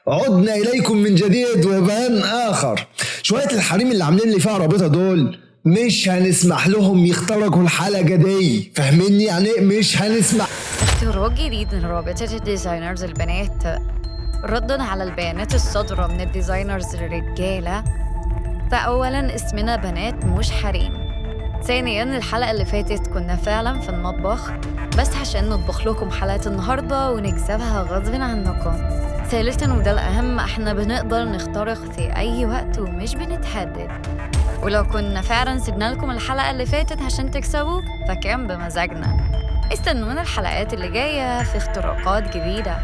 عدنا إليكم من جديد وبيان آخر. شوية الحريم اللي عاملين لي فيها رابطة دول مش هنسمح لهم يخترقوا الحلقة دي، فاهميني؟ يعني مش هنسمح. اختراق جديد من رابطة الديزاينرز البنات رداً على البيانات الصادرة من الديزاينرز الرجالة. فأولاً اسمنا بنات مش حريم. ثانياً الحلقة اللي فاتت كنا فعلاً في المطبخ بس عشان نطبخ لكم حلقة النهاردة ونكسبها غصب عنكم. ثالثاً وده الأهم، احنا بنقدر نخترق في أي وقت ومش بنتحدد، ولو كنا فعلاً سيبنا لكم الحلقة اللي فاتت عشان تكسبوا فكان بمزاجنا. استنونا الحلقات اللي جاية في اختراقات جديدة.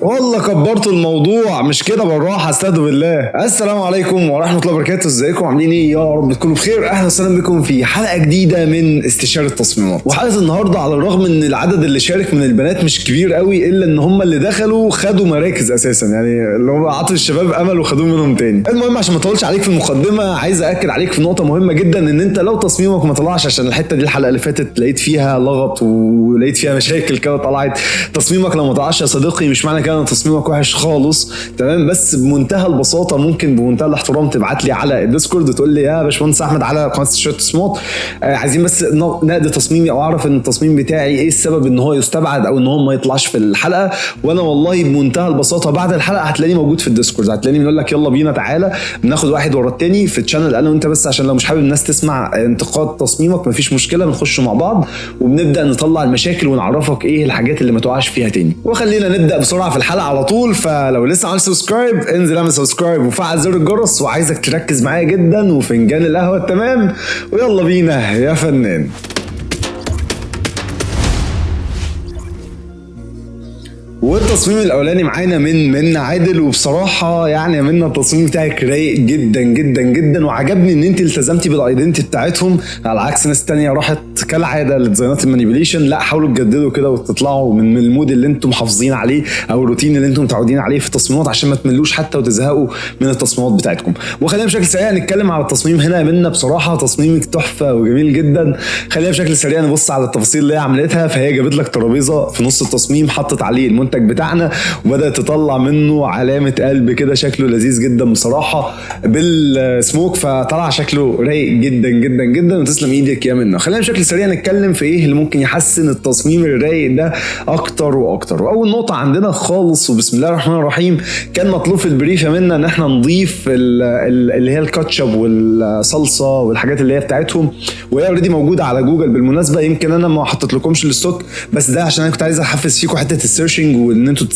والله كبرتوا الموضوع، مش كده بالراحه، استهدوا بالله. السلام عليكم ورحمه الله وبركاته، ازيكم عاملين ايه؟ يا رب تكونوا بخير. اهلا وسهلا بكم في حلقه جديده من استشاره التصميمات. وحلقه النهارده على الرغم ان العدد اللي شارك من البنات مش كبير قوي، الا ان هم اللي دخلوا خدوا مراكز اساسا، يعني اللي هم عطوا الشباب امل وخدوه منهم تاني. المهم عشان ما اطولش عليك في المقدمه، عايز ااكد عليك في نقطه مهمه جدا، ان انت لو تصميمك ما طلعش، عشان الحته دي الحلقه اللي فاتت لقيت فيها لغط ولقيت فيها مشاكل كده طلعت. تصميمك لو ما طلعش يا صديقي مش معنى كده تصميمك وحش خالص، تمام؟ بس بمنتهى البساطه ممكن بمنتهى الاحترام تبعت لي على الديسكورد وتقول لي يا باشمهندس احمد على قناه استشاره التصميمات عايزين بس نقد تصميمي، او اعرف ان التصميم بتاعي ايه السبب ان هو يستبعد او ان هو ما يطلعش في الحلقه. وانا والله بمنتهى البساطه بعد الحلقه هتلاقيني موجود في الديسكورد، هتلاقيني بنقول لك يلا بينا تعالى بناخد واحد ورا التاني في الشانل انا وانت، بس عشان لو مش حابب الناس تسمع انتقاد تصميمك مفيش مشكله، بنخش مع بعض وبنبدا نطلع المشاكل ونعرفك ايه الحاجات اللي ما تقعش فيها تاني. وخلينا نبدا بسرعه في الحلقه على طول. فلو لسه عامل سبسكرايب انزل اعمل سبسكرايب وفعل زر الجرس، وعايزك تركز معايا جدا وفنجان القهوه التمام، ويلا بينا يا فنان. والتصميم الاولاني معانا من عادل، وبصراحه يعني منا التصميم بتاعك رايق جدا جدا جدا، وعجبني ان انت التزمتي بالايدنتي بتاعتهم على عكس ناس تانية راحت كالعاده لديزاينات المانيبيوليشن. لا، حاولوا تجددوا كده وتطلعوا من المود اللي انتم محافظين عليه او الروتين اللي انتم متعودين عليه في التصميمات، عشان ما تملوش حتى وتزهقوا من التصميمات بتاعتكم. وخلينا بشكل سريع نتكلم على التصميم هنا منا. بصراحه تصميمك تحفه وجميل جدا. خلينا بشكل سريع نبص على التفاصيل اللي هي عملتها. فهي جابت لك ترابيزه في نص التصميم، حطت عليه المنتج بتاعنا وبدات تطلع منه علامه قلب كده، شكله لذيذ جدا بصراحه بالسموك، فطلع شكله رايق جدا جدا جدا، وتسلم ايدك يا منى. خلينا بشكل سريع نتكلم في ايه اللي ممكن يحسن التصميم الرايق ده اكتر واكتر. واول نقطه عندنا خالص، وبسم الله الرحمن الرحيم، كان مطلوب في البريف يا منى ان احنا نضيف اللي هي الكاتشب والصلصه والحاجات اللي هي بتاعتهم، وهي اوريدي موجوده على جوجل بالمناسبه. يمكن انا ما حطيت لكمش الستوك، بس ده عشان انا كنت عايز احفز فيكم حته السيرشنج، وان انتوا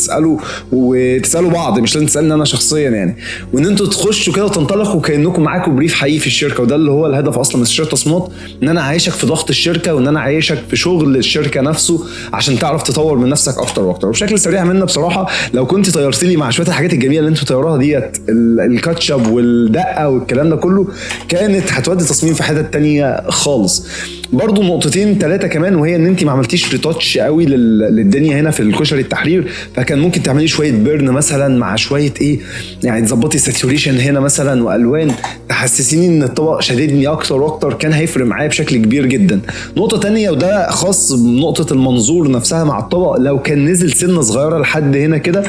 تسالوا بعض، مش لازم تسالني انا شخصيا يعني، وان انتوا تخشوا كده وتنطلقوا كانكم معاكم بريف حقيقي في الشركه. وده اللي هو الهدف اصلا من استشاره التصميمات، ان انا اعيشك في ضغط الشركه، وان انا اعيشك في شغل الشركه نفسه عشان تعرف تطور من نفسك اكتر واكتر. وبشكل سريع منا بصراحه، لو كنت طيرت لي مع شويه الحاجات الجميله اللي انتوا طيروها ديت، الكاتشب والدقه والكلام ده كله، كانت هتودي تصميم في حته تانية خالص. برضو نقطتين ثلاثه كمان، وهي ان انت ما عملتيش ريتاتش قوي للدنيا هنا في الكشري التحرير، فكان ممكن تعملي شويه بيرن مثلا مع شويه ايه، يعني تظبطي ساتوريشن هنا مثلا والوان تحسسيني ان الطبق شددني اكتر واكتر، كان هيفرق معايا بشكل كبير جدا. نقطه تانية وده خاص بنقطه المنظور نفسها مع الطبق، لو كان نزل سنه صغيره لحد هنا كده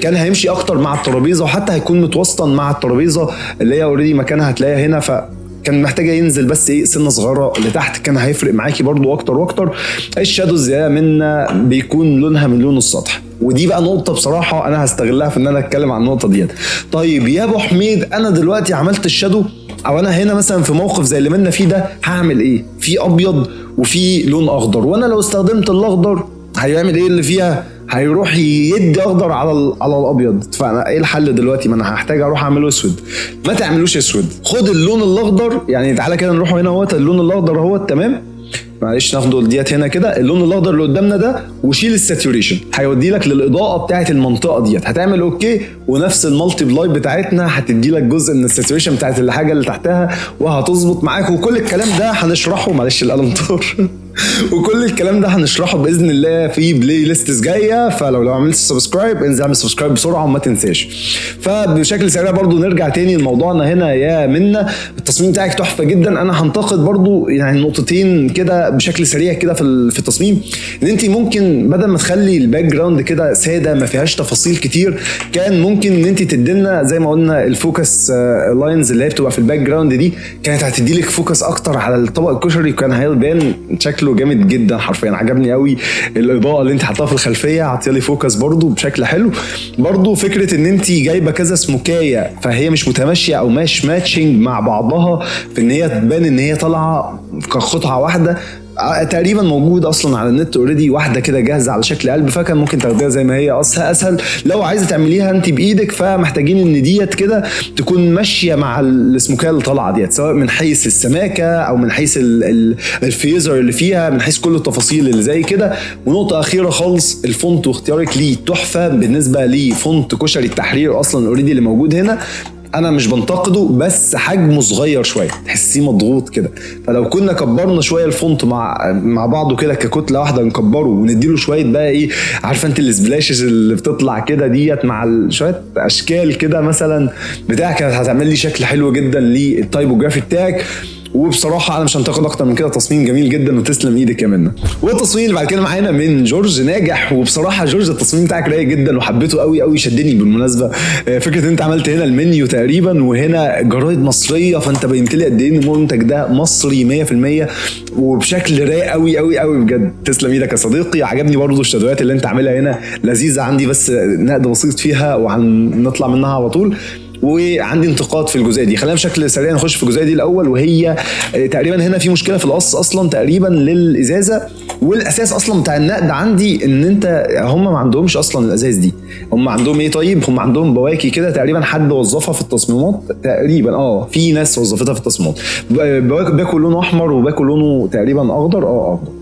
كان هيمشي اكتر مع الترابيزه، وحتى هيكون متوسطن مع الترابيزه اللي هي اوريدي مكانها هتلاقيها هنا، كان محتاجه ينزل بس ايه سنه صغيره لتحت، كان هيفرق معاكي برضو اكتر واكتر. الشادوز يا منا بيكون لونها من لون السطح، ودي بقى نقطه بصراحه انا هستغلها في ان انا اتكلم عن النقطه ديت. طيب يا ابو حميد، انا دلوقتي عملت الشادو، او انا هنا مثلا في موقف زي اللي منا فيه ده هعمل ايه؟ في ابيض وفي لون اخضر، وانا لو استخدمت الاخضر هيعمل ايه اللي فيها؟ هيروح يدي اخضر على الابيض. فانا ايه الحل دلوقتي؟ ما انا هحتاج اروح اعمله اسود. ما تعملوش اسود، خد اللون الاخضر. يعني تعالى كده نروح هنا اهوت اللون الاخضر اهوت، تمام؟ معلش ناخده ديت هنا كده، اللون الاخضر اللي قدامنا ده، وشيل الساتوريشن، هيودي لك للاضاءه بتاعه المنطقه ديت. هتعمل اوكي، ونفس المالتي بلاي بتاعتنا هتدي لك جزء من الساتوريشن بتاعه الحاجه اللي تحتها، وهتظبط معاك. وكل الكلام ده هنشرحه، معلش القلم طار وكل الكلام ده هنشرحه باذن الله في بلاي ليستس جايه، فلو عملت سبسكرايب انزل اعمل سبسكرايب بسرعه وما تنساش. فبشكل سريع برضو نرجع تاني لموضوعنا هنا يا منى. التصميم بتاعك تحفه جدا. انا هنتقد برضو يعني نقطتين كده بشكل سريع كده في التصميم، ان انت ممكن بدل ما تخلي الباك جراوند كده ساده ما فيهاش تفاصيل كتير، كان ممكن ان انت تدينا زي ما قلنا الفوكس لاينز اللي هي بتبقى في الباك جراوند دي، كانت هتدي لك فوكس اكتر على الطبق الكشري، وكان هيبان شكله جامد جدا حرفيا. عجبني قوي الاضاءه اللي انت حطاها في الخلفيه، عطيها لي فوكس برضو بشكل حلو. برضو فكره ان انت جايبه كذا سموكايه فهي مش متماشيه او مش ماتشنج مع بعضها، في ان هي تبان ان هي طالعه كقطعه واحده تقريبا موجود اصلا على النت اوريدي، واحده كده جاهزه على شكل قلب، فكان ممكن تاخديها زي ما هي اسهل. لو عايزه تعمليها انت بايدك فمحتاجين ان ديت كده تكون ماشيه مع السموكيه اللي طالعه ديت، سواء من حيث السماكه او من حيث الفيزر اللي فيها، من حيث كل التفاصيل اللي زي كده. ونقطه اخيره خالص، الفونت واختيارك ليه تحفه بالنسبه لفونت كشري التحرير اصلا اوريدي اللي موجود هنا. انا مش بنتقده بس حجمه صغير شويه، تحسيه مضغوط كده، فلو كنا كبرنا شويه الفونت مع بعضه كده ككتله واحده نكبره ونديله شويه بقى ايه، عارفه انت السبلاشز اللي بتطلع كده ديت مع شويه اشكال كده مثلا بتاعك، كانت هتعمل لي شكل حلو جدا للتايبوجرافي بتاعك. وبصراحه انا مش هنتقد اكتر من كده، تصميم جميل جدا وتسلم ايدك يا منى. والتصميم اللي بعد كده معانا من جورج ناجح، وبصراحه جورج التصميم بتاعك رايق جدا وحبيته قوي قوي، شدني بالمناسبه. فكره ان انت عملت هنا المنيو تقريبا وهنا جرايد مصريه، فانت بينت لي قد ايه ان المنتج ده مصري 100% وبشكل رايق قوي قوي قوي بجد. تسلم ايدك يا صديقي. عجبني برضو الشادوات اللي انت عاملها هنا لذيذه، عندي بس نقد بسيط فيها وهنطلع منها على طول. وعندي انتقاد في الجزئيه دي، خلينا بشكل سريع نخش في الجزئيه دي الاول، وهي تقريبا هنا في مشكله في القص اصلا تقريبا للازازه. والاساس اصلا بتاع النقد عندي ان انت هم ما عندهمش اصلا الازاز دي، هم عندهم ايه؟ طيب هم عندهم بواكي كده تقريبا حد وظفها في التصميمات تقريبا، في ناس وظفتها في التصميمات، باكو لونه احمر وباكو لونه تقريبا اخضر. اخضر.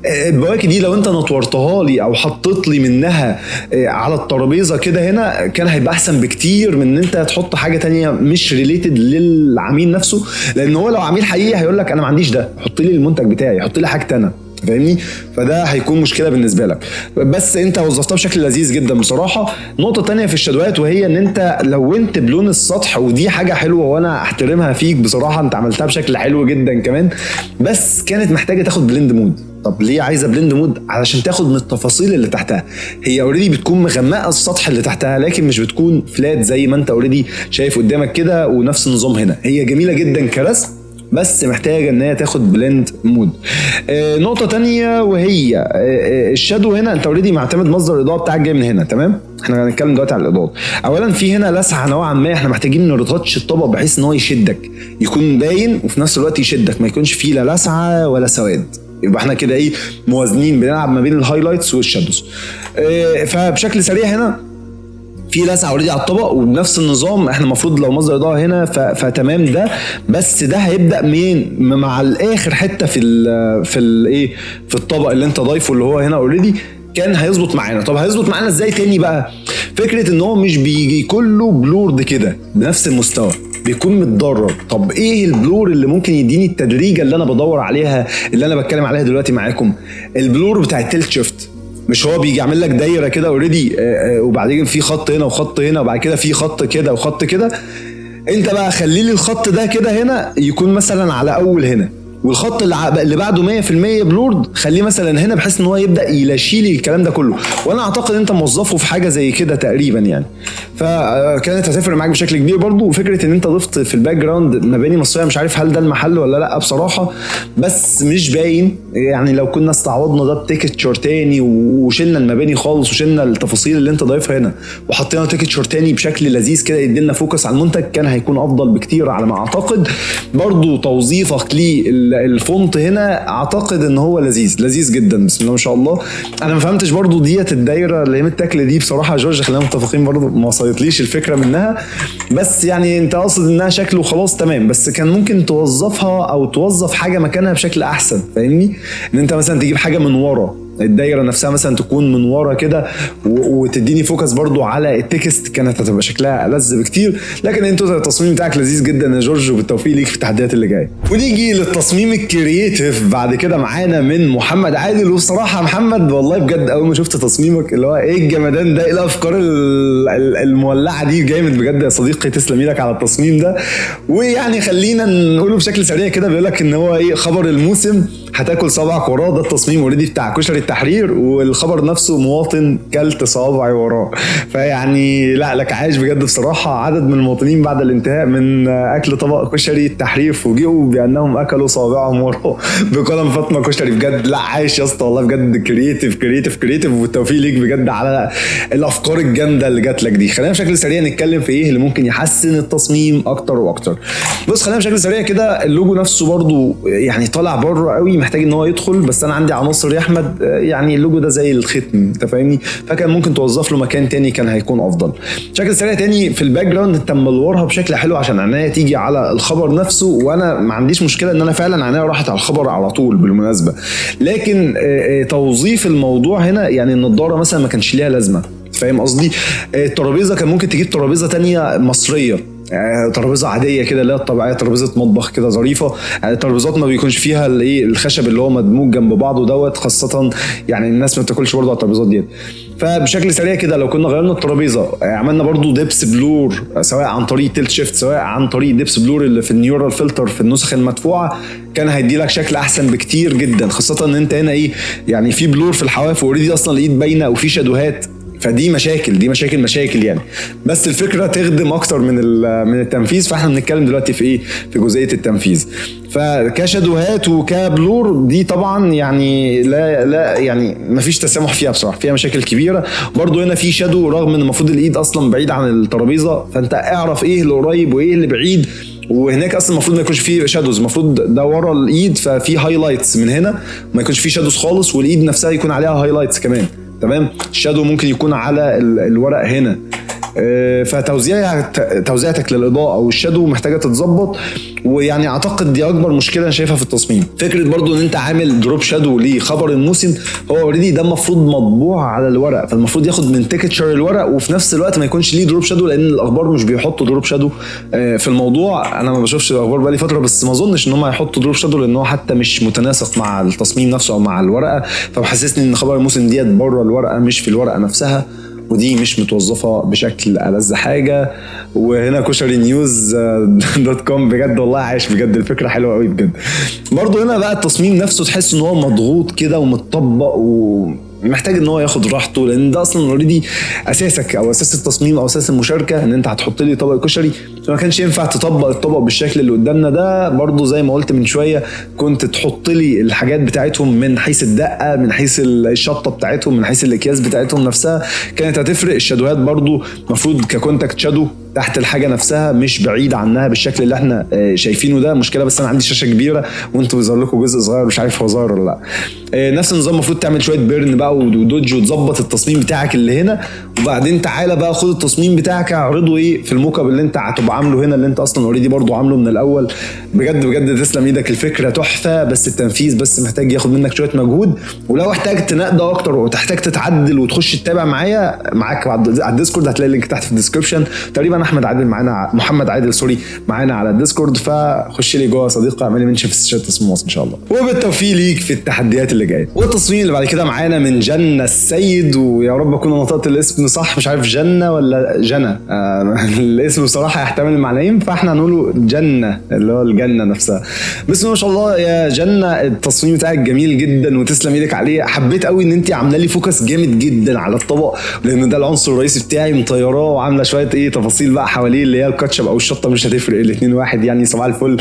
البواكي دي لو انت نطورتها لي او حطيت لي منها على الترابيزه كده هنا، كان هيبقى احسن بكتير من ان انت تحط حاجه تانية مش ريليتد للعميل نفسه، لان هو لو عميل حقيقي هيقول لك انا ما عنديش ده، حط لي المنتج بتاعي، حط لي حاجه انا، فاهمني؟ فده هيكون مشكله بالنسبه لك، بس انت وظفتها بشكل لذيذ جدا بصراحه. نقطه تانية في الشادوات، وهي ان انت لونت بلون السطح، ودي حاجه حلوه وانا احترمها فيك بصراحه، انت عملتها بشكل حلو جدا كمان، بس كانت محتاجه تاخد بلند مود. طب ليه عايزه بلند مود؟ علشان تاخد من التفاصيل اللي تحتها. هي اوريدي بتكون مغمقه السطح اللي تحتها، لكن مش بتكون فلات زي ما انت اوريدي شايف قدامك كده، ونفس النظام هنا. هي جميله جدا كرسم بس محتاجه ان هي تاخد بلند مود. نقطه تانية وهي الشادو هنا، انت اوريدي معتمد مصدر الاضاءه بتاعك جاي من هنا، تمام؟ احنا هنتكلم دلوقتي على الاضاءه. اولا في هنا لسعه نوعا ما، احنا محتاجين نرتاتش الطبق بحيث ان هو يشدك، يكون باين وفي نفس الوقت يشدك، ما يكونش فيه لا لسعه ولا سواد. يبقى احنا كده ايه، موازنين، بنلعب ما بين الهايلايتس والشادوز. فبشكل سريع هنا في لسعه اوريدي على الطبق، وبنفس النظام احنا المفروض لو مصدر اضاءه هنا فتمام ده، بس ده هيبدا مع الاخر حته في الطبق اللي انت ضايفه اللي هو هنا اوريدي كان هيظبط معانا. طب هيظبط معانا ازاي تاني بقى؟ فكره ان هو مش بيجي كله بلورد كده بنفس المستوى، بيكون متدرج. طب ايه البلور اللي ممكن يديني التدريجه اللي انا بدور عليها، اللي انا بتكلم عليها دلوقتي معاكم؟ البلور بتاع التيلت شيفت. مش هو بيجي يعمل لك دايره كده اوريدي وبعدين في خط هنا وخط هنا وبعد كده في خط كده وخط كده، انت بقى خلي لي الخط ده كده هنا يكون مثلا على اول هنا، والخط اللي بعده 100% بلورد خليه مثلا هنا، بحيث ان هو يبدا يلاشي لي الكلام ده كله. وانا اعتقد انت موظفه في حاجه زي كده تقريبا يعني، فكانت هتفرق معاك بشكل كبير برضو. وفكره ان انت ضفت في الباك جراوند مباني مصريه، مش عارف هل ده المحل ولا لا بصراحه، بس مش باين يعني. لو كنا استعوضنا ده بتيكتشر تاني وشلنا المباني خالص وشلنا التفاصيل اللي انت ضايفها هنا وحطينا تيكتشر تاني بشكل لذيذ كده يدينا فوكس على المنتج، كان هيكون افضل بكتير على ما اعتقد. برضو توظيفك الفونت هنا اعتقد ان هو لذيذ جدا، بسم الله ما شاء الله. انا ما فهمتش برضو ديت الدايره اللي هي متاكله دي بصراحه يا جورج، خلينا متفقين برضو ما وصلتليش الفكره منها، بس يعني انت قاصد انها شكل وخلاص تمام، بس كان ممكن توظفها او توظف حاجه مكانها بشكل احسن، فاهمني؟ ان انت مثلا تجيب حاجه من ورا الدايره نفسها مثلا تكون من ورا كده وتديني فوكس برضو على التكست، كانت هتبقى شكلها ألذ بكتير. لكن انتوا التصميم بتاعك لذيذ جدا يا جورج، وبالتوفيق ليك في التحديات اللي جايه. ونيجي للتصميم الكرييتيف بعد كده معانا من محمد عادل. وبصراحه محمد والله بجد اول ما شفت تصميمك اللي هو ايه الجمدان ده، ايه الافكار المولعه دي، جامد بجد يا صديقي، تسلم ايدك على التصميم ده. ويعني خلينا نقوله بشكل سريع كده، بيقول لك ان هو ايه خبر الموسم هتاكل صابعك وراه، ده التصميم اوريدي بتاع كشري التحرير، والخبر نفسه مواطن كلت صوابعي وراه. فيعني لا لك عايش بجد بصراحه. عدد من المواطنين بعد الانتهاء من اكل طبق كشري التحرير فوجئوا بانهم اكلوا صوابعهم وراه بقلم فاطمه كشري. بجد لا عايش يا اسطى والله بجد، كرييتيف كرييتيف كرييتيف، والتوفيق ليك بجد على الافكار الجامده اللي جات لك دي. خلينا بشكل سريع نتكلم في ايه اللي ممكن يحسن التصميم اكتر واكتر. بص خلينا بشكل سريع كده، اللوجو نفسه برضو يعني طالع بره قوي، محتاج ان هو يدخل، بس انا عندي عناصر يا احمد يعني اللوجو ده زي الختم انت فاهمني، فكان ممكن توظف له مكان تاني كان هيكون افضل. بشكل سريع تاني في الباك جراوند انت ملورها بشكل حلو عشان عناية تيجي على الخبر نفسه، وانا ما عنديش مشكله ان انا فعلا عناية راحت على الخبر على طول بالمناسبه. لكن توظيف الموضوع هنا يعني النضاره مثلا ما كانش ليها لازمه، فاهم قصدي؟ الترابيزه كان ممكن تجيب ترابيزه تانية مصريه، ترابيزه عاديه كده اللي هي الطبيعيه، ترابيزه مطبخ كده ظريفه. الترابيزات ما بيكونش فيها الايه الخشب اللي هو مدموج جنب بعضه دوت، خاصه يعني الناس ما بتاكلش برضه على الترابيزات ديت. فبشكل سريع كده لو كنا غيرنا الترابيزه، عملنا برضو ديبس بلور سواء عن طريق تيلت شيفت سواء عن طريق ديبس بلور اللي في النيورال فلتر في النسخ المدفوعه، كان هيدي لك شكل احسن بكتير جدا، خاصه ان انت هنا ايه يعني في بلور في الحواف اوريدي اصلا الايد باينه وفي شادوهات، فدي مشاكل دي مشاكل يعني. بس الفكره تخدم اكتر من التنفيذ، فاحنا بنتكلم دلوقتي في ايه في جزئيه التنفيذ. فكشادوهات وكبلور دي طبعا يعني لا يعني مفيش تسامح فيها بصراحه، فيها مشاكل كبيره. برضو هنا في شادو رغم ان المفروض الايد اصلا بعيد عن الترابيزه، فانت اعرف ايه اللي قريب وايه اللي بعيد. وهناك اصلا المفروض ما يكونش فيه شادوز، المفروض ده ورا الايد ففي هايلايتس من هنا، ما يكونش فيه شادوز خالص، والايد نفسها يكون عليها هايلايتس كمان. تمام. الشادو ممكن يكون على الورق هنا، فتوزيعتك للاضاءه او الشادو محتاجه تتظبط. ويعني اعتقد دي اكبر مشكله انا شايفها في التصميم، فكره برضو ان انت عامل دروب شادو لخبر الموسم، هو اوريدي ده المفروض مطبوع على الورق، فالمفروض ياخد من تكتشر الورق، وفي نفس الوقت ما يكونش ليه دروب شادو، لان الاخبار مش بيحطوا دروب شادو في الموضوع. انا ما بشوفش الاخبار بقالي فتره، بس ما اظنش ان هم هيحطوا دروب شادو لان هو حتى مش متناسق مع التصميم نفسه او مع الورقه، فبحسسني ان خبر الموسم ديت بره الورقه مش في الورقه نفسها، ودي مش متوظفه بشكل ألذ حاجه. وهنا كشري نيوز دوت كوم بجد والله عايش بجد، الفكره حلوه قوي بجد. برضو هنا بقى التصميم نفسه تحس ان هو مضغوط كده ومتطبق محتاج ان هو ياخد راحته، لان ده اصلا اوريدي اساسك او اساس التصميم او اساس المشاركه ان انت هتحط لي طبق كشري، فما كانش ينفع تطبق الطبق بالشكل اللي قدامنا ده. برضو زي ما قلت من شويه كنت تحط لي الحاجات بتاعتهم من حيث الدقه، من حيث الشطه بتاعتهم، من حيث الاكياس بتاعتهم نفسها، كانت هتفرق. الشادوهات برضو المفروض ككونتاكت شادو تحت الحاجه نفسها مش بعيد عنها بالشكل اللي احنا شايفينه ده. مشكله بس انا عندي شاشه كبيره وانتوا بيظهر لكم جزء صغير مش عارف هو ظاهر ولا لا. نفس النظام المفروض تعمل شويه بيرن بقى ودوج وتظبط التصميم بتاعك اللي هنا، وبعدين تعالى بقى خد التصميم بتاعك اعرضه ايه في الموك اب اللي انت هتبقى عامله هنا، اللي انت اصلا اوريدي برضو عامله من الاول. بجد بجد تسلم ايدك، الفكره تحفه، بس التنفيذ بس محتاج ياخد منك شويه مجهود. ولو احتاجت نقد اكتر وتحتاج تتعدل وتخش تتابع معاك على الديسكورد، هتلاقي اللينك تحت في الديسكربشن. تقريبا احمد عادل معانا، محمد عادل سوري معانا على الديسكورد، فخش لي جوه يا صديقي، اعمل لي منشن في الشات اسمه ان شاء الله. وبالتوفيق ليك في التحديات اللي جايه. والتصميم اللي بعد كده معانا من جنة السيد، ويا رب اكون نطقت الاسم صح، مش عارف جنة ولا جنى الاسم بصراحه يحتمل المعنيين، فاحنا هنقوله جنة اللي هو الجنه نفسها. بسم الله ما شاء الله يا جنة، التصميم بتاعك جميل جدا وتسلم ايدك عليه. حبيت قوي ان انت عامله لي فوكس جامد جدا على الطبق، لان ده العنصر الرئيسي بتاعي، مطيراه وعامله شويه ايه تفاصيل بقى حواليه اللي هي الكاتشب او الشطه مش هتفرق، الاثنين واحد يعني صباح الفل،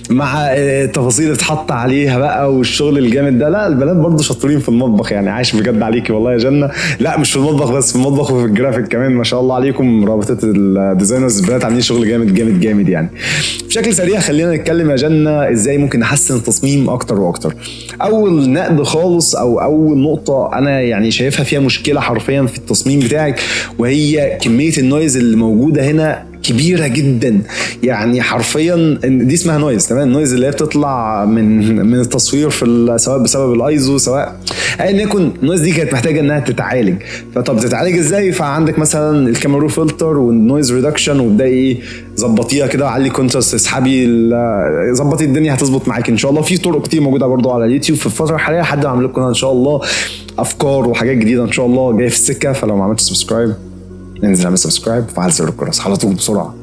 مع التفاصيل اللي اتحط عليها بقى والشغل الجامد ده. لا البنات برضو شاطرين في المطبخ يعني، عايش بجد عليكي والله يا جنة. لا مش في المطبخ بس، في المطبخ وفي الجرافيك كمان، ما شاء الله عليكم رابطه الديزاينرز البنات عاملين شغل جامد جامد جامد يعني. بشكل سريع خلينا نتكلم يا جنة ازاي ممكن نحسن التصميم اكتر واكتر. اول نقد خالص او اول نقطه انا يعني شايفها فيها مشكله حرفيا في التصميم بتاعك، وهي كميه النويز اللي موجوده هنا كبيره جدا، يعني حرفيا دي اسمها نويز. تمام، النويز اللي هي بتطلع من التصوير في سواء بسبب الايزو سواء ايا يكن، النويز دي كانت محتاجه انها تتعالج. فطب تتعالج ازاي؟ فعندك مثلا الكاميرا فلتر والنويز ريدكشن، وابداي ظبطيها كده وعلي كونتراست، اسحبي ظبطي الدنيا هتظبط معاك ان شاء الله. في طرق كتير موجوده برضو على اليوتيوب في الفتره الحاليه، حد عامل لكم ان شاء الله افكار وحاجات جديده ان شاء الله جايه في السكه. فلو ما عملتش سبسكرايب انزل اعمل سبسكرايب وفعل زر الجرس على طول بسرعه.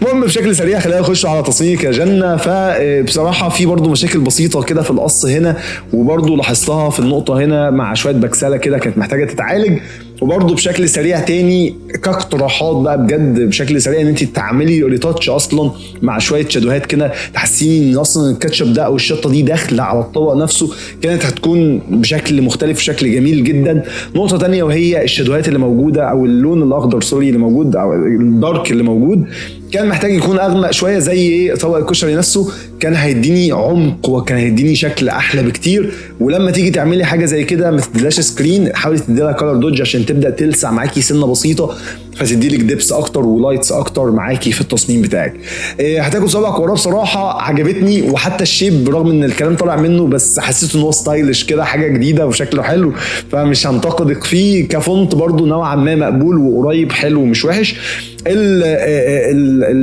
المهم بشكل سريع خلينا نخش على تصميمك يا جنة. فبصراحة في برضو مشاكل بسيطة كده في القص هنا، وبرضو لاحظتها في النقطة هنا مع شوية بكسلة كده كانت محتاجة تتعالج. وبرضو بشكل سريع تاني كاقتراحات بقى بجد بشكل سريع ان انت تعملي ريتاتش اصلا مع شويه شادوهات كده، تحسيني ان اصلا الكاتشب ده او الشطه دي داخله على الطبق نفسه، كانت هتكون بشكل مختلف بشكل جميل جدا. نقطه تانية وهي الشادوهات اللي موجوده او اللون الاخضر سوري اللي موجود او الدارك اللي موجود، كان محتاج يكون اغمق شويه زي ايه طبق الكشري نفسه، كان هيديني عمق وكان هيديني شكل احلى بكتير. ولما تيجي تعملي حاجه زي كده ما تديلاش سكرين، حاولي تديلها كلر دوج عشان تبدا تلسع معاكي سنه بسيطه، فتدي لك ديبس اكتر ولايتس اكتر معاكي في التصميم بتاعك. هتاكل صبعك وراه بصراحه عجبتني، وحتى الشيب برغم ان الكلام طالع منه بس حسيت ان هو ستايلش كده حاجه جديده وشكله حلو، فمش هنتقدك فيه. كفونت برضو نوعا ما مقبول وقريب حلو ومش وحش.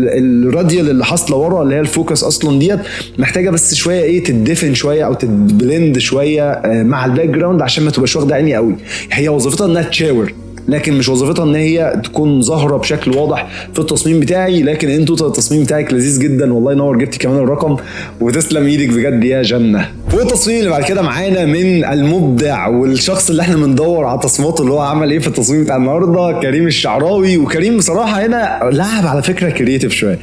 الراديال اللي حاصله ورا اللي هي الفوكس اصلا ديت محتاجه بس شويه ايه تدفن شويه او تبلند شويه مع الباك جراوند عشان ما تبقاش واخده عيني قوي. هي وظيفتها انها تشاور لكن مش وظيفتها ان هي تكون ظاهره بشكل واضح في التصميم بتاعي. لكن انتوا التصميم بتاعك لذيذ جدا والله ينور، جبتي كمان الرقم وتسلم ايدك بجد يا جنة. والتصميم اللي بعد كده معانا من المبدع والشخص اللي احنا بندور على تصميماته اللي هو عمل ايه في التصميم بتاع النهارده، كريم الشعراوي. وكريم بصراحه هنا لعب على فكره كرييتيف شويه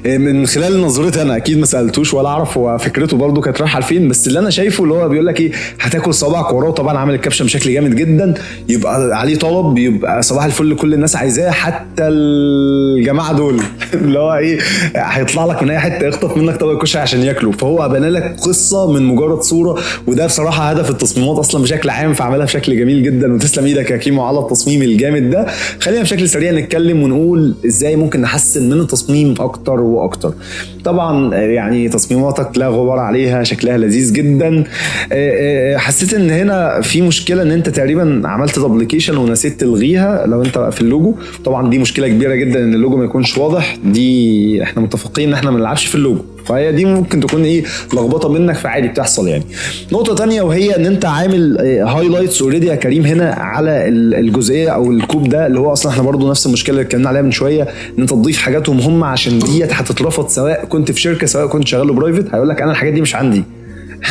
من خلال نظرتي انا، اكيد ما سالتوش ولا اعرف هو فكرته برده كانت رايحه لفين، بس اللي انا شايفه اللي هو بيقول لك ايه هتاكل صبعك وراه. طبعا عامل الكابشن بشكل جامد جدا، يبقى عليه طلب، يبقى صباح الفل كل الناس عايزاه حتى الجماعه دول اللي هو ايه هيطلع لك من اي حته يخطف منك طبق الكشري عشان ياكله. فهو بنى لك قصه من مجرد صوره، وده بصراحه هدف التصميمات اصلا بشكل عام، فعملها بشكل جميل جدا وتسلم ايدك يا كيمو على التصميم الجامد ده. خلينا بشكل سريع نتكلم ونقول ازاي ممكن نحسن من التصميم اكتر واكتر. طبعا يعني تصميماتك لا غبار عليها، شكلها لذيذ جدا. حسيت ان هنا في مشكله ان انت تقريبا عملت دبليكيشن ونسيت تلغيها لو انت في اللوجو. طبعا دي مشكله كبيره جدا ان اللوجو ما يكونش واضح، دي احنا متفقين ان احنا ما نلعبش في اللوجو، فهي دي ممكن تكون ايه لخبطه منك فعادي بتحصل يعني. نقطه تانية وهي ان انت عامل هايلايتس اوريدي يا كريم هنا على الجزئيه او الكوب ده اللي هو اصلا احنا برضو نفس المشكله اللي اتكلمنا عليها من شويه، ان انت تضيف حاجاتهم هم عشان ديت هتترفض سواء كنت في شركه سواء كنت شغال برايفت، هيقول لك انا الحاجات دي مش عندي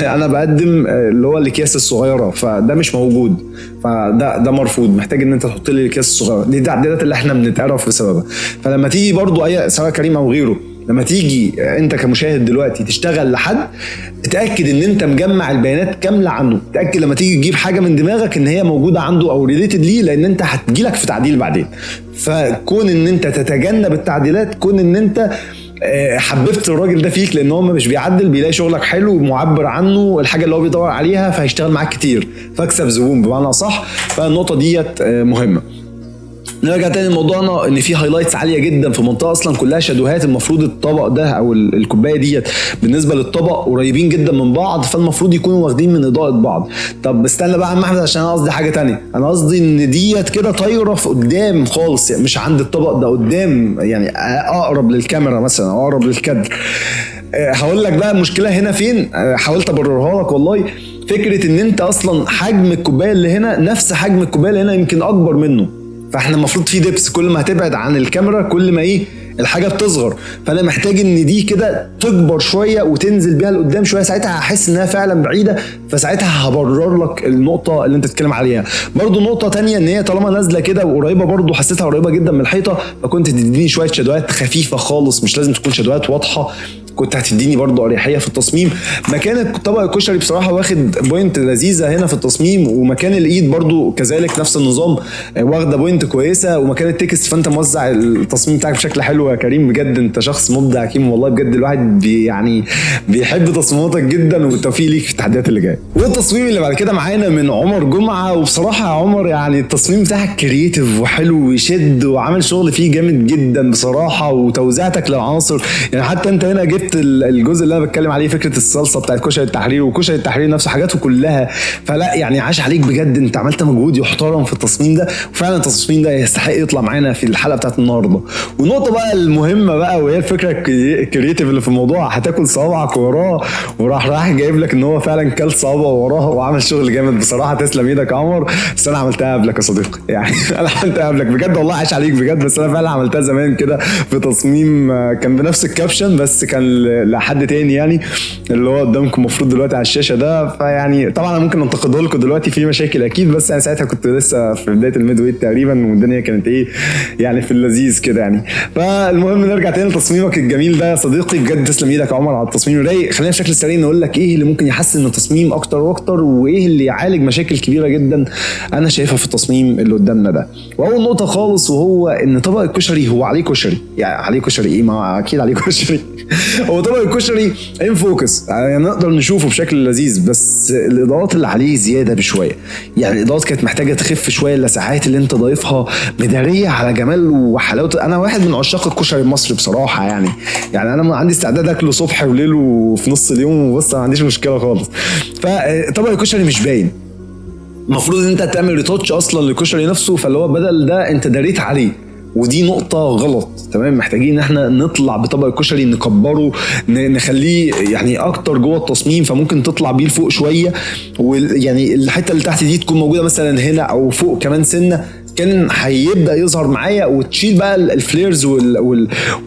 انا بقدم اللي هو الاكياس الصغيره، فده مش موجود، فده مرفوض. محتاج ان انت تحط لي الاكياس الصغيره دي التعديلات اللي احنا بنتعرف بسببها. فلما تيجي برضو اي سواء كريم او غيره، لما تيجي انت كمشاهد دلوقتي تشتغل لحد، اتاكد ان انت مجمع البيانات كامله عنه. اتاكد لما تيجي تجيب حاجه من دماغك ان هي موجوده عنده او ريليتد ليه، لان انت هتجيلك في تعديل بعدين. فكون ان انت تتجنب التعديلات، كون ان انت حببت الراجل ده فيك، لان هو مش بيعدل، بيلاقي شغلك حلو ومعبر عنه الحاجه اللي هو بيدور عليها، فهيشتغل معاك كتير فاكسب زبون بمعنى صح. فالنقطه ديت مهمه. نرجع تاني لموضوعنا ان في هايلايتس عاليه جدا في منطقه اصلا كلها شادوهات. المفروض الطبق ده او الكوبايه ديت بالنسبه للطبق قريبين جدا من بعض، فالمفروض يكونوا واخدين من اضاءه بعض. طب استنى بقى يا عم احمد عشان انا قصدي حاجه تانية، انا قصدي ان ديت كده طايره في قدام خالص، يعني مش عند الطبق ده قدام، يعني اقرب للكاميرا مثلا او اقرب للكادر. هقول لك بقى المشكله هنا فين، حاولت ابررها لك والله. فكره ان انت اصلا حجم الكوبايه اللي هنا نفس حجم الكوبايه اللي هنا، يمكن اكبر منه. فاحنا المفروض في دبس، كل ما هتبعد عن الكاميرا كل ما ايه الحاجه بتصغر. فانا محتاج ان دي كده تكبر شويه وتنزل بيها لقدام شويه، ساعتها هحس انها فعلا بعيده، فساعتها هبرر لك النقطه اللي انت بتتكلم عليها. برضو نقطه تانية ان هي طالما نازله كده وقريبه، برضو حسيتها قريبه جدا من الحيطه، فكنت تديني شويه شادوهات خفيفه خالص، مش لازم تكون شادوهات واضحه. كنت هتديني برضو اريحيه في التصميم. مكان طبق الكشري بصراحه واخد بوينت لذيذه هنا في التصميم، ومكان الايد برضو كذلك نفس النظام واخده بوينت كويسه، ومكان التكست فانت موزع التصميم بتاعك بشكل حلو. يا كريم بجد انت شخص مبدع كيم، والله بجد الواحد يعني بيحب تصميماتك جدا، وبالتوفيق ليك في التحديات اللي جايه. والتصميم اللي بعد كده معانا من عمر جمعه، وبصراحه يا عمر يعني التصميم بتاعك كرييتيف وحلو ويشد، وعامل شغل فيه جامد جدا بصراحه، وتوزيعتك للعناصر. يعني حتى انت هنا جبت الجزء اللي انا بتكلم عليه، فكره الصلصه بتاعت كشري التحرير، وكشري التحرير نفسه حاجاته كلها. فلا يعني عاش عليك بجد، انت عملت مجهود يحترم في التصميم ده، وفعلا التصميم ده يستحق يطلع معانا في الحلقه بتاعت النهارده. والنقطه بقى المهمه بقى، وهي الفكره الكرييتيف اللي في الموضوع، هتاكل صوابعك وراه، راح جايب لك ان هو فعلا كل صوابعه وراه وعمل شغل جامد بصراحه. تسلم ايدك يا عمر، بس انا عملتها قبلك يا صديقي يعني انا عملتها قبلك بجد والله، عاش عليك بجد. بس انا فعلا عملتها زمان كده في تصميم كان بنفس الكابشن، بس كان لحد تاني يعني اللي هو قدامكم المفروض دلوقتي على الشاشه ده. فيعني طبعا انا ممكن انتقده لكم دلوقتي في مشاكل اكيد، بس انا ساعتها كنت لسه في بدايه الميد ويت تقريبا، والدنيا كانت ايه يعني في اللذيذ كده يعني. فالمهم نرجع تاني لتصميمك الجميل ده يا صديقي، بجد تسلم ايدك يا عمر على التصميم الرايق. خلينا بشكل سريع نقول لك ايه اللي ممكن يحسن من التصميم اكتر واكتر، وايه اللي يعالج مشاكل كبيره جدا انا شايفها في التصميم اللي قدامنا ده. واول نقطه خالص وهو ان طبق الكشري هو عليه كشري. يعني عليه كشري ايه؟ ما اكيد عليه كشري هو طبق الكشري ان فوكس يعني نقدر نشوفه بشكل لذيذ، بس الاضاءات اللي عليه زياده بشويه. يعني الاضاءات كانت محتاجه تخف شويه، اللسعات اللي انت ضايفها مداريه على جمال وحلاوه. انا واحد من عشاق الكشري المصري بصراحه يعني انا عندي استعداد اكله صبح وليل وفي نص اليوم، وبص ما عنديش مشكله خالص. فطبق الكشري مش باين، المفروض ان انت تعمل ريتاتش اصلا للكشري نفسه، فاللي هو بدل ده انت داريت عليه، ودي نقطة غلط. تمام، محتاجين ان احنا نطلع بطبق الكشري نكبره، نخليه يعني اكتر جوه التصميم، فممكن تطلع بيه لفوق شوية، ويعني الحتة اللي تحت دي تكون موجودة مثلا هنا او فوق كمان سنة، كان هيبدا يظهر معايا. وتشيل بقى الفليرز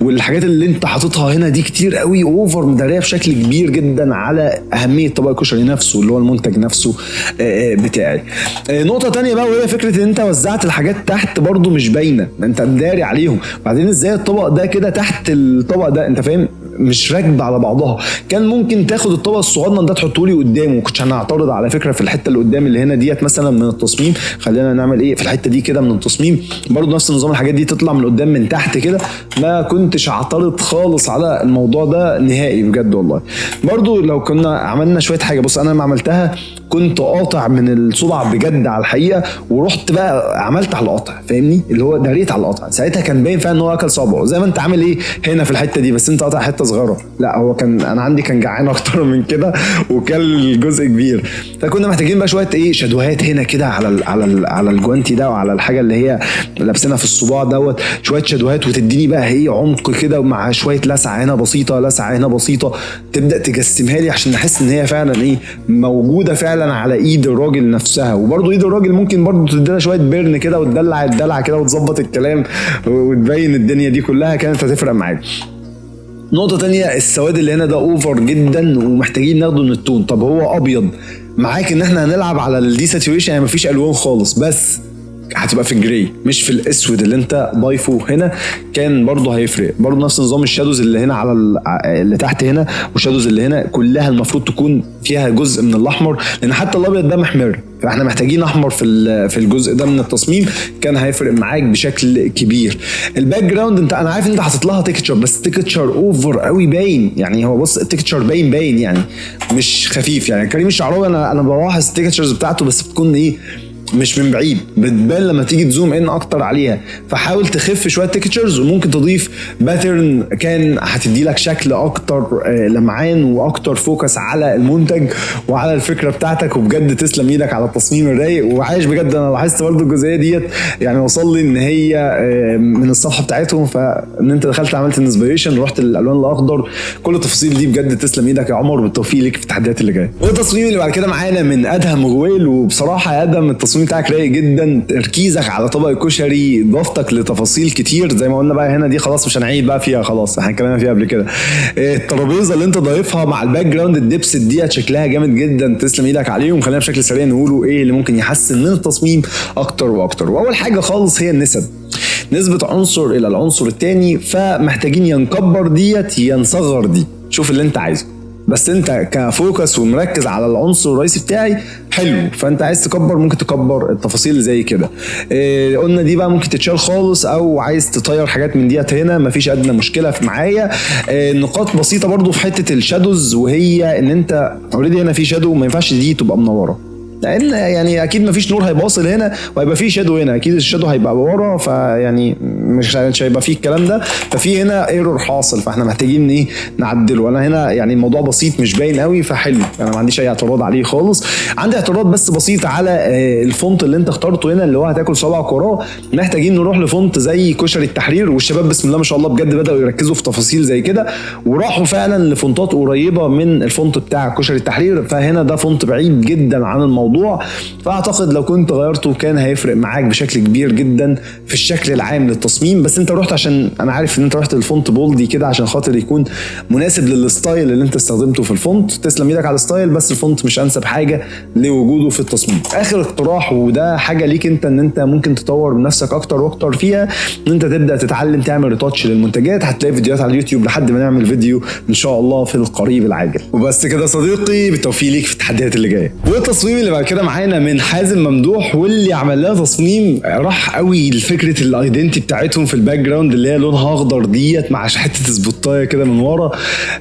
والحاجات اللي انت حاططها هنا دي كتير قوي اوفر، مداريه بشكل كبير جدا على اهميه طبق الكشري نفسه اللي هو المنتج نفسه بتاعي. نقطه تانية بقى، وهي فكره ان انت وزعت الحاجات تحت برضو مش باينه، انت مداري عليهم. بعدين ازاي الطبق ده كده تحت الطبق ده، انت فاهم مش راكبه على بعضها. كان ممكن تاخد الطبق الصغنن ده تحطه لي قدامه، ما كنتش هنعترض على فكره في الحته اللي قدام اللي هنا ديت مثلا من التصميم. خلينا نعمل ايه في الحته دي كده من التصميم برضو نفس النظام، الحاجات دي تطلع من قدام من تحت كده، ما كنتش اعترض خالص على الموضوع ده نهائي بجد والله. برضو لو كنا عملنا شويه حاجه، بص انا لما عملتها كنت قاطع من الصبع بجد على الحقيقه، ورحت بقى عملت على القطع، فاهمني اللي هو داريت على القطع. ساعتها كان باين فعلا ان هو اكل صابعه زي ما انت عامل ايه هنا في الحته دي، بس انت قاطع حته صغيره. لا هو كان انا عندي كان جعان اكتر من كده وكل جزء كبير. فكنا محتاجين بقى شويه ايه شادوهات هنا كده على الجوانتي ده وعلى الحاجه اللي هي لابسينها في الصباع دوت، شويه شادوهات وتديني بقى ايه عمق كده، مع شويه لسعه هنا بسيطه لسعه هنا بسيطه، تبدا تجسمها لي عشان نحس ان هي فعلا ايه موجوده فعلا على ايد الراجل نفسها. وبرضو ايد الراجل ممكن برضو تديها شويه بيرن كده وتدلع الدلع كده وتظبط الكلام وتبين الدنيا دي كلها، كانت هتفرق معاك. نقطة تانية، السواد اللي هنا ده اوفر جدا ومحتاجين ناخده من التون. طب هو ابيض معاك ان احنا هنلعب على الدي ساتوريشن، يعني مفيش الوان خالص، بس هتبقى في الجري مش في الاسود اللي انت ضايفه هنا، كان برضه هيفرق. برضه نفس نظام الشادوز اللي هنا على اللي تحت هنا، والشادوز اللي هنا كلها المفروض تكون فيها جزء من الاحمر، لان حتى الابيض ده محمر، فاحنا محتاجين احمر في الجزء ده من التصميم، كان هيفرق معاك بشكل كبير. الباك جراوند انا عارف انت حاطط لها تكتشر، بس تكتشر اوفر قوي باين. يعني هو بص التكتشر باين يعني مش خفيف. يعني كريم الشعراوي انا بلاحظ التكتشرز بتاعته بس بتكون ايه مش من بعيد، بتبان لما تيجي تزوم ان اكتر عليها. فحاول تخف شويه تكتشرز، وممكن تضيف باترن كان هتدي لك شكل اكتر لمعان واكتر فوكس على المنتج وعلى الفكره بتاعتك. وبجد تسلم ايدك على التصميم الرايق وعايش بجد. انا لاحظت برضو الجزئيه ديت يعني وصل لي ان هي من الصفحه بتاعتهم، فان انت دخلت عملت انسبيريشن رحت للالوان الاخضر. كل التفاصيل دي بجد تسلم ايدك يا عمر، بالتوفيق ليك في التحديات اللي جايه. والتصميم اللي بعد كده معانا من ادهم غويل، وبصراحه يا ادهم التصميم بتاعك رايق جدا، تركيزك على طبق الكشري، ضفتك لتفاصيل كتير زي ما قلنا بقى هنا دي خلاص مش هنعيد بقى فيها، خلاص احنا اتكلمنا فيها قبل كده. الترابيزه اللي انت ضايفها مع الباك جراوند الدبس دي شكلها جامد جدا، تسلم ايدك عليهم. خلينا بشكل سريع نقولوا ايه اللي ممكن يحسن من التصميم اكتر واكتر. واول حاجه خالص هي النسب، نسبه عنصر الى العنصر الثاني، فمحتاجين ينكبر ديت ينصغر دي شوف اللي انت عايزه، بس انت كفوكس ومركز على العنصر الرئيسي بتاعي حلو. فانت عايز تكبر ممكن تكبر التفاصيل اللي زي كده. قلنا دي بقى ممكن تتشال خالص، او عايز تطير حاجات من ديت هنا مفيش ادنى مشكله في معايا. نقاط بسيطه برضو في حته الشادوز، وهي ان انت اوريدي هنا في شادو ما ينفعش دي تبقى منوره، لان يعني اكيد مفيش نور هيبقى واصل هنا وهيبقى فيه شادو هنا، اكيد الشادو هيبقى ورا، فيعني مش هيبقى فيه الكلام ده، ففي هنا ايرور حاصل، فاحنا محتاجين ايه نعدله. وانا هنا يعني الموضوع بسيط مش باين قوي فحلو، انا ما عنديش اي اعتراض عليه خالص. عندي اعتراض بس بسيط على الفونت اللي انت اخترته هنا اللي هو هتاكل صبعك وراه. محتاجين نروح لفونت زي كشري التحرير، والشباب بسم الله ما شاء الله بجد بداوا يركزوا في تفاصيل زي كده وراحوا فعلا لفونتات قريبه من الفونت بتاع كشري التحرير. فهنا ده فونت بعيد جدا عن الموضوع، فاعتقد لو كنت غيرته كان هيفرق معاك بشكل كبير جدا في الشكل العام للتصميم. بس انت رحت عشان انا عارف ان انت رحت للفونت بولدي كده عشان خاطر يكون مناسب للستايل اللي انت استخدمته في الفونت. تسلم ايدك على الستايل، بس الفونت مش انسب حاجه لوجوده في التصميم. اخر اقتراح وده حاجه ليك انت ان انت ممكن تطور من نفسك اكتر واكتر فيها، ان انت تبدا تتعلم تعمل ريتاتش للمنتجات. هتلاقي فيديوهات على اليوتيوب لحد ما نعمل فيديو ان شاء الله في القريب العاجل. وبس كده صديقي، بالتوفيق ليك في التحديات اللي جايه. والتصميم اللي بعد كده معانا من حازم ممدوح، واللي عمل لها تصميم راح قوي لفكره الايدنتي بتاعتهم في الباك جراوند اللي هي لونها اخضر ديت مع حته سبوتايه كده من ورا،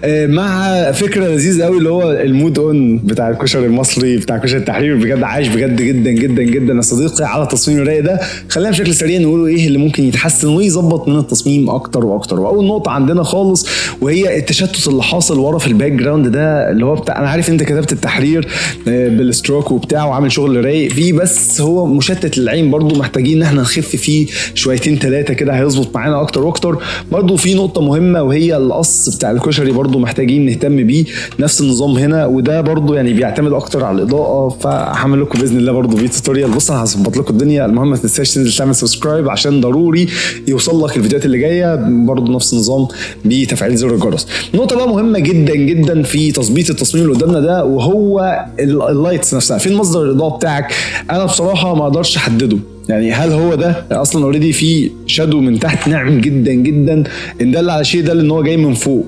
مع فكره لذيذه قوي اللي هو المود اون بتاع الكشري المصري بتاع كشري التحرير. بجد عايش بجد جدا جدا جدا يا صديقي على التصميم الرايق ده. خلينا بشكل سريع نقوله ايه اللي ممكن يتحسن ويظبط من التصميم اكتر واكتر. واول نقطه عندنا خالص وهي التشتت اللي حاصل ورا في الباك جراوند ده، اللي هو بتاع انا عارف انت كتبت التحرير بالستروك وبتاع وعامل شغل رايق فيه، بس هو مشتت للعين برضو، محتاجين ان احنا نخف فيه شويتين ثلاثه كده هيظبط معانا اكتر واكتر. برضو في نقطه مهمه وهي القص بتاع الكشري، برضو محتاجين نهتم بيه نفس النظام هنا، وده برضو يعني بيعتمد اكتر على الاضاءه. فهعمل لكم باذن الله برضو فيديو توتوريال. بص انا هظبط لكم الدنيا. المهم ما تنساش تنزل تعمل سبسكرايب عشان ضروري يوصل لك الفيديوهات اللي جايه، برضو نفس النظام بتفعيل زر الجرس. نقطه بقى مهمه جدا جدا في تظبيط التصميم اللي قدامنا ده، وهو اللايتس نفسها. فين مصدر الاضاءه بتاعك؟ انا بصراحه ما اقدرش احدده، يعني هل هو ده اصلا اوريدي في شادو من تحت ناعم جدا جدا ان دل على شيء، ده ان هو جاي من فوق،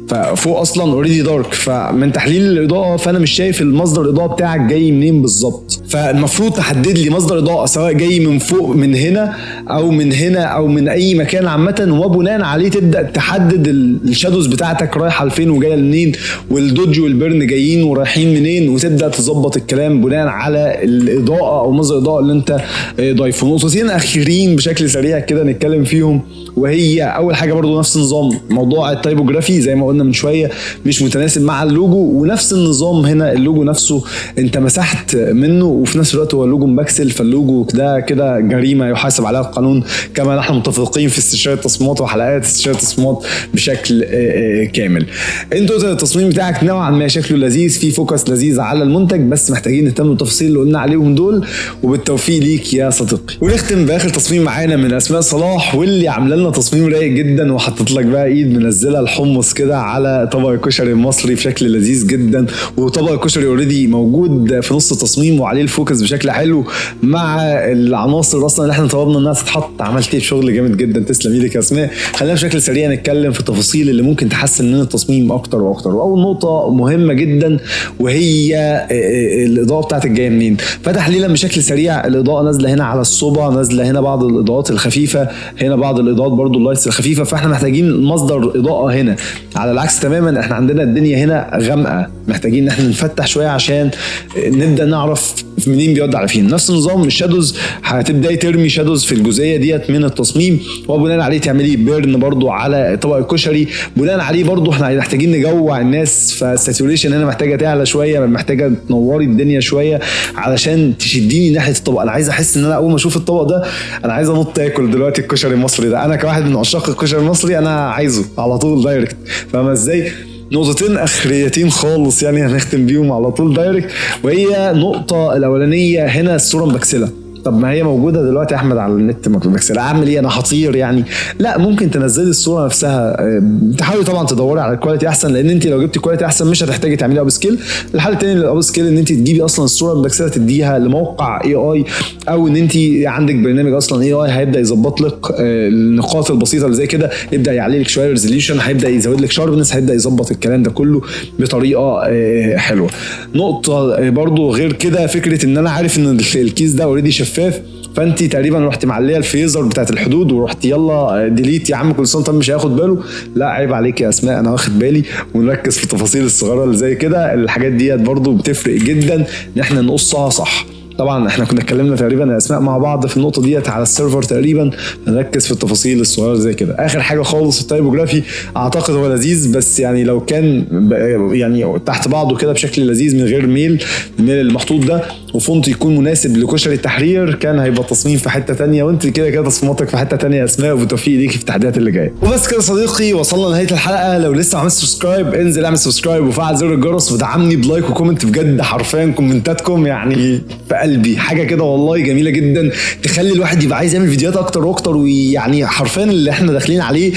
ففوق اصلا اوريدي دارك، فمن تحليل الاضاءه فانا مش شايف المصدر الاضاءه بتاعك جاي منين بالظبط. فالمفروض تحدد لي مصدر اضاءه سواء جاي من فوق من هنا او من هنا او من اي مكان عامه، وبناء عليه تبدا تحدد الشادوز بتاعتك رايحه لفين وجايه منين، والدوج والبرن جايين ورايحين منين، وتبدا تظبط الكلام بناء على الاضاءه او مصدر الاضاءه اللي انت ضايفه. نقطتين اخيرين بشكل سريع كده نتكلم فيهم، وهي اول حاجه برضو نفس النظام موضوع التايبوجرافي زي ما قلنا من شويه مش متناسب مع اللوجو، ونفس النظام هنا اللوجو نفسه انت مسحت منه وفي نفس الوقت هو اللوجو مبكسل، فاللوجو ده كده جريمه يحاسب عليها القانون، كما نحن متفقين في استشارة التصميمات وحلقات استشارة التصميمات بشكل كامل. انتوا التصميم بتاعك نوعا ما شكله لذيذ، فيه فوكس لذيذ على المنتج، بس محتاجين نهتم بالتفاصيل اللي قلنا عليهم دول، وبالتوفيق ليك يا صديقي. ونختم باخر تصميم معانا من اسماء صلاح، واللي عامله لنا تصميم رايق جدا وحطت لك بقى ايد منزله الحمص كده على طبق الكشري المصري بشكل لذيذ جدا. وطبق الكشري اوريدي موجود في نص التصميم وعليه الفوكس بشكل حلو مع العناصر اصلا اللي احنا طلبنا انها تتحط. عملت شغل جامد جدا، تسلم ايدك يا اسماء. خلينا بشكل سريع نتكلم في التفاصيل اللي ممكن تحسن من التصميم اكتر واكتر. واول نقطه مهمه جدا وهي الاضاءه بتاعتك جايه منين. فتحليلا بشكل سريع، الاضاءه نازله هنا على الصوبه، نازله هنا بعض الاضاءات الخفيفه، هنا بعض الاضاءات برضو اللايتس الخفيفه، فاحنا محتاجين مصدر اضاءه هنا. على العكس تماما احنا عندنا الدنيا هنا غامقه، محتاجين ان احنا نفتح شويه عشان نبدا نعرف منين بيودي على فين. نفس النظام الشادوز، هتبداي ترمي شادوز في الجزئيه ديت من التصميم، وبناء عليه تعملي بيرن برضو على طبق الكشري. بناء عليه برضو احنا محتاجين نجوع الناس، فالساتوريشن هنا محتاجه تعلى شويه، محتاجه تنوري الدنيا شويه علشان تشديني ناحيه الطبق. انا عايز احس ان انا اول ما اشوف الطبق ده انا عايز انط اكل دلوقتي الكشري المصري ده. انا كواحد من عشاق الكشري المصري انا عايزه على طول دايركت، فاهمه ازاي؟ نقطتين اخريتين خالص يعني هنختم بيهم على طول دايركت، وهي النقطه الاولانيه هنا الصوره مبكسله. طب ما هي موجوده دلوقتي يا احمد على النت ماكرو بكسل، اعمل ايه انا هطير يعني؟ لا، ممكن تنزلي الصوره نفسها، تحاولي طبعا تدوري على الكواليتي احسن، لان انت لو جبتي كواليتي احسن مش هتحتاجي تعملي اب سكيل. الحل الثاني للاب سكيل ان انت تجيبي اصلا الصوره المبكسله تديها لموقع اي اي، او ان انت عندك برنامج اصلا اي اي هيبدا يظبط لك النقاط البسيطه اللي زي كده، يبدا يعلي لك شويه ريزوليوشن، هيبدا يزود لك شاربنس، هيبدا يظبط الكلام ده كله بطريقه حلوه. نقطه برضو غير كده، فكره ان انا عارف ان الكيس ده اوريدي شفاف، فانت تقريبا رحتي معليه الفيزر بتاعت الحدود ورحتي يلا ديليت يا عم كل سنه طب مش هياخد باله. لا عيب عليك يا اسماء، انا واخد بالي، ونركز في التفاصيل الصغيره اللي زي كده. الحاجات ديت برضو بتفرق جدا ان احنا نقصها صح. طبعا احنا كنا اتكلمنا تقريبا يا اسماء مع بعض في النقطه ديت على السيرفر تقريبا، نركز في التفاصيل الصغيره زي كده. اخر حاجه خالص التايبوجرافي، اعتقد هو لذيذ، بس يعني لو كان يعني تحت بعضه كده بشكل لذيذ من غير الميل المحطوط ده، وفونت يكون مناسب لكشري التحرير، كان هيبقى تصميم في حته تانية، وانت كده كده تصميماتك في حته تانية يا اسماء، وبالتوفيق ليكي في التحديات اللي جايه. وبس كده صديقي، وصلنا لنهايه الحلقه. لو لسه ما عملتش سبسكرايب انزل اعمل سبسكرايب وفعل زر الجرس ودعمني بلايك وكومنت، بجد حرفيا كومنتاتكم يعني في قلبي حاجه كده والله جميله جدا، تخلي الواحد يبقى عايز يعمل فيديوهات اكتر واكتر. ويعني حرفيا اللي احنا داخلين عليه،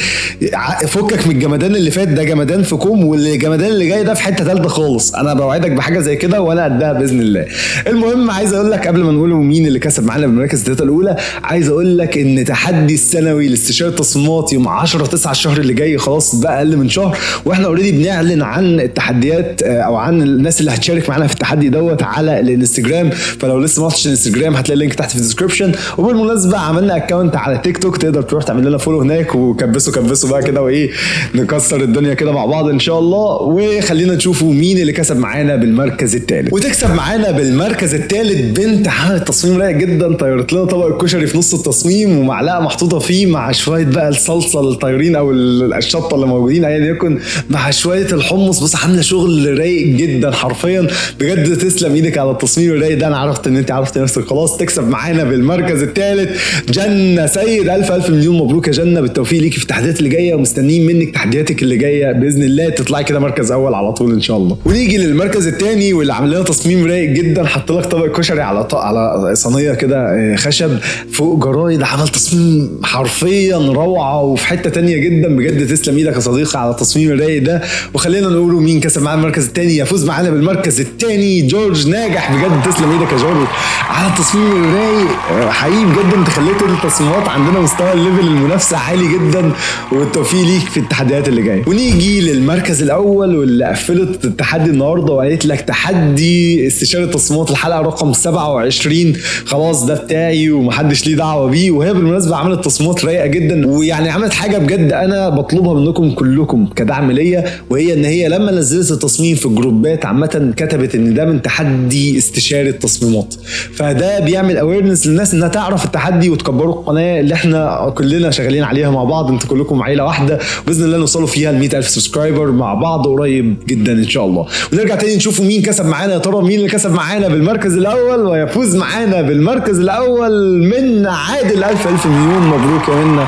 فكك من الجمدان اللي فات ده جمدان في كوم، والجمدان اللي جاي ده في حته ثالثه خالص. انا بوعدك بحاجه زي كده وانا قدها باذن الله. المهم عايز اقول لك قبل ما نقول مين اللي كسب معانا بالمراكز الثلاثه الاولى، عايز اقول لك ان تحدي السنوي لاستشاره التصميمات يوم 10/9 الشهر اللي جاي، خلاص بقى اقل من شهر، واحنا اوريدي بنعلن عن التحديات او عن الناس اللي هتشارك معانا في التحدي دوت على الانستجرام. فلو لسه ما رحتش الانستجرام هتلاقي اللينك تحت في الديسكربشن. وبالمناسبه عملنا اكونت على تيك توك، تقدر تروح تعمل لنا فولو هناك، وكبسوا بقى كده وايه، نكسر الدنيا كده مع بعض ان شاء الله. وخلينا نشوفوا مين اللي كسب معانا بالمركز الثالث. وتكسب معانا بالمركز الثالث بنت عملت تصميم رايق جدا، طيرت لنا طبق الكشري في نص التصميم ومعلقه محطوطه فيه مع شويه بقى الصلصه الطايرين او الشطه اللي موجودين ايا يكن، مع شويه الحمص. بص عامله شغل رايق جدا حرفيا، بجد تسلم ايدك على التصميم الرايق ده. انا عرفت ان انت عرفت نفسك خلاص. تكسب معانا بالمركز الثالث جنة سيد. الف مليون مبروك يا جنة، بالتوفيق ليكي في التحديات اللي جايه، ومستنيين منك تحدياتك اللي جايه باذن الله تطلعي كده مركز اول على طول ان شاء الله. ونيجي للمركز الثاني واللي عامل لنا تصميم رايق جدا، حط لك طبق كشري على صينيه كده خشب فوق جرايد، عمل تصميم حرفيا روعه وفي حته ثانيه جدا. بجد تسلم ايدك يا صديقي على التصميم الرايق ده. وخلينا نقول مين كسب معانا المركز الثاني. يفوز معانا بالمركز الثاني جورج ناجح. بجد تسلم ايدك يا جورج على التصميم الرايق حقيقي، بجد انت خليت التصميمات عندنا مستوى الليفل المنافسه عالي جدا، والتوفيق ليك في التحديات اللي جايه. ونيجي للمركز الاول واللي قفلت التحدي النهارده وقالت لك تحدي استشاره تصميمات الحلقه رقم 27 خلاص ده بتاعي ومحدش ليه دعوه بيه. وهي بالمناسبه عملت تصميمات رايقه جدا، ويعني عملت حاجه بجد انا بطلبها منكم كلكم كدعم ليا، وهي ان هي لما نزلت التصميم في الجروبات عامه كتبت ان ده من تحدي استشاره تصميمات، فده بيعمل اويرنس للناس انها تعرف التحدي وتكبروا القناه اللي احنا كلنا شغالين عليها مع بعض. انتوا كلكم عيله واحده، باذن الله نوصلوا فيها ل 100,000 سبسكرايبر مع بعض قريب جدا ان شاء الله. ونرجع تاني نشوفوا مين كسب معانا. يا ترى مين اللي كسب معانا بالمركز الاول؟ ويفوز معانا بالمركز الاول من عادل. الف مليون مبروك يا منا،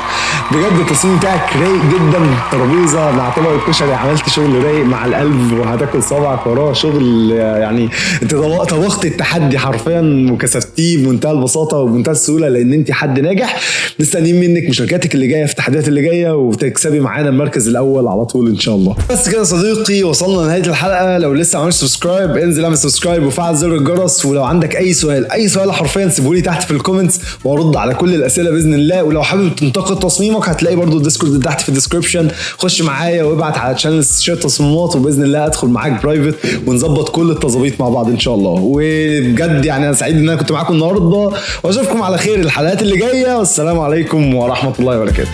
بجد التصميم بتاعك رايق جدا. ترابيزه مع طبق الكشري، عملت شغل رايق مع القلب وهتاكل صبعك وراه شغل. يعني انت طبخت التحدي حرفيا وكسبتيه بمنتهى البساطه وبمنتهى السهوله، لان انت حد ناجح. مستنيين منك مشاركاتك اللي جايه في التحديات اللي جايه، وتكسبي معانا المركز الاول على طول ان شاء الله. بس كده صديقي وصلنا لنهايه الحلقه. لو لسه ما عملتش سبسكرايب انزل اعمل سبسكرايب وفعل زر الجرس. ولو عندك اي سؤال حرفيا سيبه لي تحت في الكومنتس وارد على كل الاسئله باذن الله. ولو حابب تنتقد تصميمك هتلاقي برضو الديسكورد تحت في الديسكربشن، خش معايا وابعت على تشانل استشاره تصميمات، وباذن الله ادخل معاك برايفت ونظبط كل التظابيط مع بعض ان شاء الله. وبجد يعني انا سعيد ان انا كنت معاكم النهارده، واشوفكم على خير الحلقات اللي جايه، والسلام عليكم ورحمه الله وبركاته.